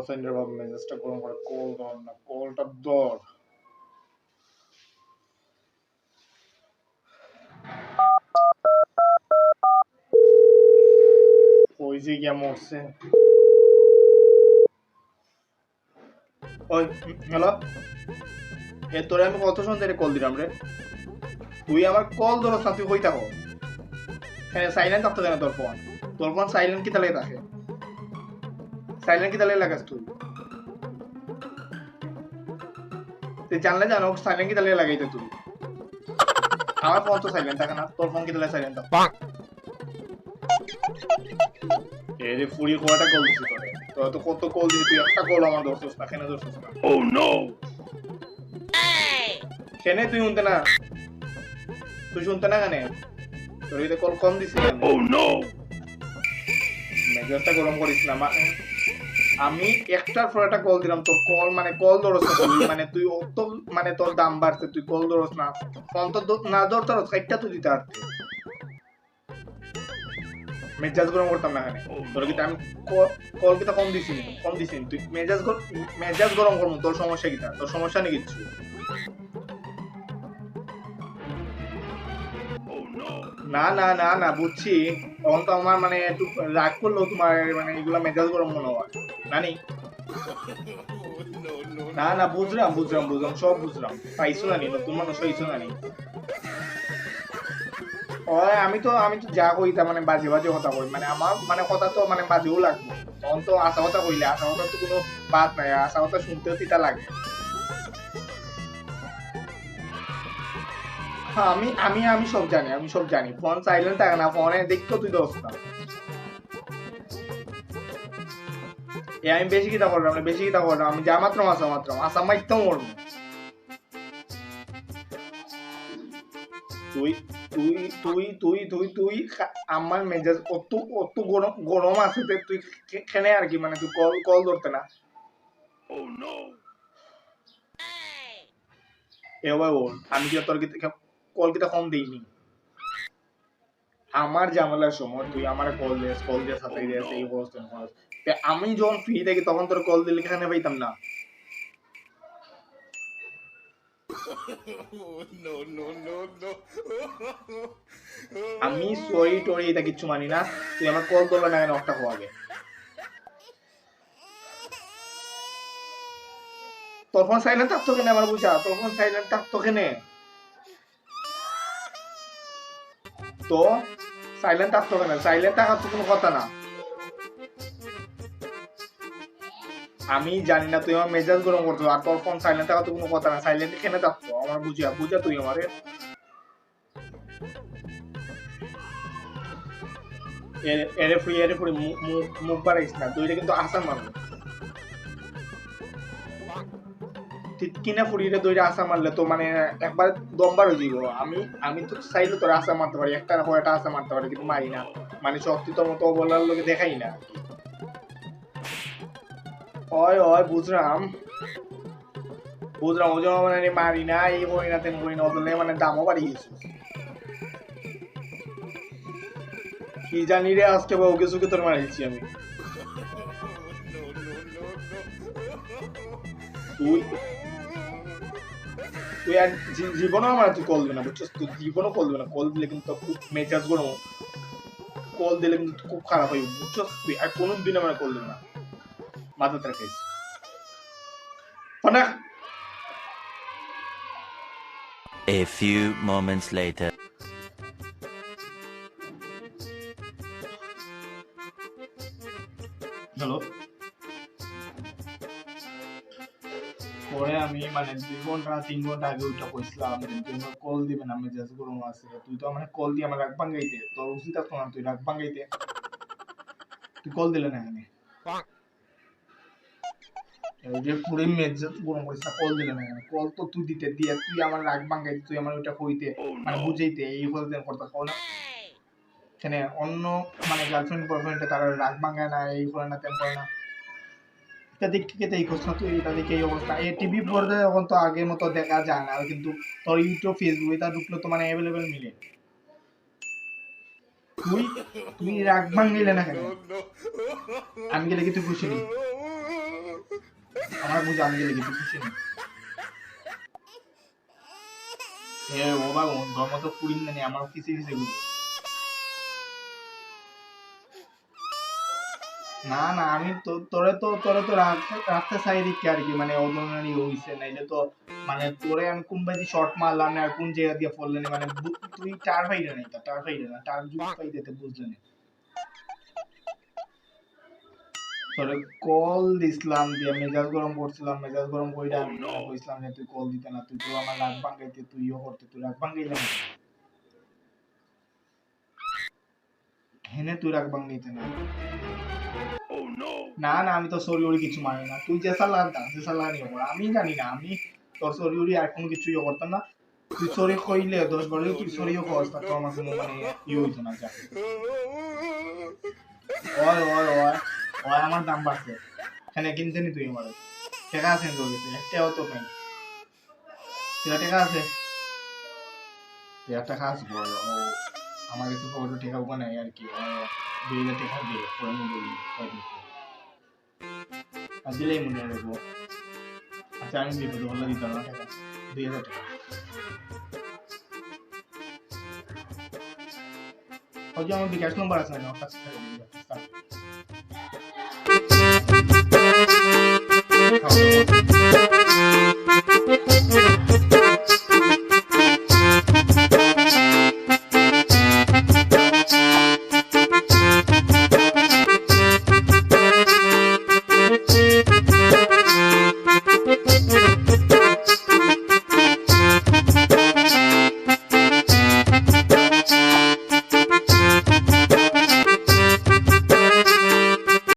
গার্লফ্রেন্ডের বা মেজাজটা গরম করে কল ধর না, কলটা ধর। ওই যে গিয়া মরছে। ওই হ্যালো, তোরে আমি কত সময় কল দিলাম রে, তুই আমার কল ধরস না, তুই কই থাকো? হ্যাঁ সাইলেন্ট থাকতো কেন তোর ফোন? তোর ফোন সাইলেন্ট কি তালে থাকে? সাইলেন্ট কি তালে লাগাস তুই? তুই জানলে জানো সাইলেন্ট কি তালে লাগাইতে তুই? আমার ফোন তো সাইলেন্ট থাকে না, তোর ফোন কি তালে সাইলেন্ট থাকে? এই যে ফুরি কোয়াটা কল দিছি তোরে, তোর তো কত কল দিছি, তুই একটা কল আমার ধরছস না, কেন ধরছস না? ও নো, কেন তুই শুনতে না? তুই শুনতে না কেন? তোর এই কল কম দিছি কেন? ও নো, মেজাজটা গরম করিস না। আমি একটার পর একটা কল দিলাম, তোর কল মানে কল ধরস না তুই, মানে তুই অত মানে তোর দাম বাড়ছে, তুই কল ধরস না, ফোন তো না ধরতার সাইডটা তুই দিতে পারতি। মেজাজ গরম করতাম না কেন? তোর কি আমি কল কিটা কম দিছি, কম দিছি তুই মেজাজ গরম করবো, তোর সমস্যা কিটা? তোর সমস্যা নেই কিচ্ছু। না না না না বুঝছি, তখন তো আমার মানে একটু রাগ করলেও তোমার মানে এগুলা মেজাজ গরম মনে হয় নানি। না না বুঝলাম বুঝলাম বুঝলাম, সব বুঝলাম, পাইছো না নি, নতুন মানুষ হইছো না নি। আমি তো যা কইতা মানে বাজে বাজে কথা কই, মানে আমার মানে কথা তো মানে বাজেও লাগবে, তখন তো আশা কথা কইলে আশা কথা তো কোনো বাদ নাই, আশা কথা শুনতেও তিতা লাগে। হ্যাঁ আমি আমি আমি সব জানি, আমি সব জানি, ফোন সাইলেন্ট থাকে না, ফোনে দেখতো তুই দোষ না। আমি বেশি কিতা করলাম না, বেশি কিতা করলাম, আমি যা মাত্র আসা মাইতেও মরবো। তুই তুই তুই তুই তুই তুই আমার মেজাজ অত অত গরম গরম আছে যে তুই কেনে আর কি, মানে তুই কল কল ধরতে না। এবার বল, আমি কি তোর কল কিতা কম দিইনি? আমার ঝামেলার সময় তুই আমার কল দিয়ে সাথে দিয়ে এই অবস্থা, আমি যখন ফ্রি থাকি তখন তোর কল দিলে এখানে পাইতাম না। আমি সরি টরি এটা কিচ্ছু মানি না, তুই আমার কল ধরলে না কেন একটা হওয়া আগে? তোর ফোন সাইলেন্ট থাকতো কেন আমার বুঝা? তোর ফোন সাইলেন্ট থাকতো কেন? তো সাইলেন্ট থাকতো কেন? সাইলেন্ট থাকার তো কোনো কথা না। আমি জানি না, তুই আমার মেজাজ গরম করতো, আর তোর ফোন সাইলেন্ট থাকার তো কোনো কথা না, সাইলেন্ট কেন থাকতো আমার বুঝা, বুঝা তুই আমারে। এরে ফুড়ি মুখ বাড়াইস না, তুই কিন্তু আসান মারবো। কিনা ফুড়িরে দইরে আসা মারলে তো মানে একবার দমবার হয়ে যাবো। আমি আমি তো চাইলে তোর আসা মারতে পারি, একটা হয় একটা আসা মারতে পারি, কিন্তু মারি না, মানে শক্তি তোর মতো বলার লোকে দেখাই না। ওই ওই বুঝলাম বুঝলাম, ওই জন্য মানে মারি না, এই করি না তেন করি না, ওদের মানে দামও বাড়িয়ে গেছে। কি জানি রে, আজকে বা ওকে চুকে তোর মারিয়েছি আমি। তুই তুই আর জীবনও আমার তুই কল দিবে না, বুঝছিস? তুই জীবনও কল দিবে না, কল দিলে কিন্তু খুব মেজাজ গরম, কল দিলে কিন্তু খুব খারাপ হইব, বুঝছিস? তুই আর কোনো দিন আমার কল দিবে না, মাথাতে রাখিস। A few moments later. Hello, পরে আমি মানে 2 ঘন্টা 3 ঘন্টা আগে ওইটা কইছিলাম তুই আমার কল দিবে না, মেজাজ গরম আছে, তুই তো আমার কল দিয়ে আমার রাগ ভাঙাইতে, তোর উচিত আছে না তুই রাগ ভাঙাইতে, তুই কল দিলে না কেন? এই যে পুরো মেজাজ গরম করিস না, কল দিলে না কেন? কল তো তুই দিতে দিয়ে তুই আমার রাগ ভাঙাইতে, তুই আমার ওইটা কইতে মানে বুঝাইতে, এই হতে করতে কল না কেন? অন্য মানে গার্লফ্রেন্ড বয়ফ্রেন্ডে তারা রাগ ভাঙায় না, এই করে না তেন করে না, এটা দিক থেকে তো এই কথা, তুই এটা দিকে এই অবস্থা, এই টিভি পর্দায় এখন তো আগের মতো দেখা যায় না, কিন্তু তোর ইউটিউব ফেসবুক এটা ঢুকলে তো মানে অ্যাভেলেবেল মিলে। তুই তুই রাগ ভাঙ নিলে না কেন? আমি গেলে কি তুই খুশি নেই? আমার বুঝে আমি গেলে কিছু খুশি নেই ও বাবু ধর্ম তো পুরিন নেই আমার কিসে কিসে বুঝে না না আমি তো তোরে তো রাস্তা চাই দিকে আর কি মানে অদনারি হইছে নাইলে তো মানে তোরে আমি কোন বাজি শর্ট মারলাম না আর কোন জায়গা দিয়ে পড়লে না মানে তুই টার পাইলে না টার পাইলে না টার যুগ পাইতে বুঝলে না তোরে কল দিছিলাম দিয়ে মেজাজ গরম কইরা আমি কইছিলাম যে তুই কল দিতে না তুই তো আমার রাগ ভাঙাইতে তুইও করতে তুই রাগ ভাঙাইলাম হেনে তুই রাগ ভাঙাইতে না না না আমি তো সরি ওরি কিছু মানি না তুই জেসা লাগতা জেসা লাগনি ওর আমি জানি না আমি তোর সরি ওরি আর কোনো কিছুই করতাম না তুই সরি কইলে 10 বারে তুই সরিও কস না তো আমার কোনো মানে ইয়ে হইতো না যা ওই ওই ওই ওই আমার দাম বাড়ছে এখানে কিনতে নি তুই আমার টাকা আছে তোর কাছে একটাও তো নাই টাকা আছে টাকা আছে বড় ও আমার কাছে বড় টাকা ওখানে নাই আর কি 2000 টাকা দিয়ে পরে নিয়ে দিই দিলেই মনে রাখবো আচ্ছা আমি দিব বললা দিতাম না টাকা 2000 টাকা ওই যে আমার বিকাশ নম্বর আছে না কাছে দিয়ে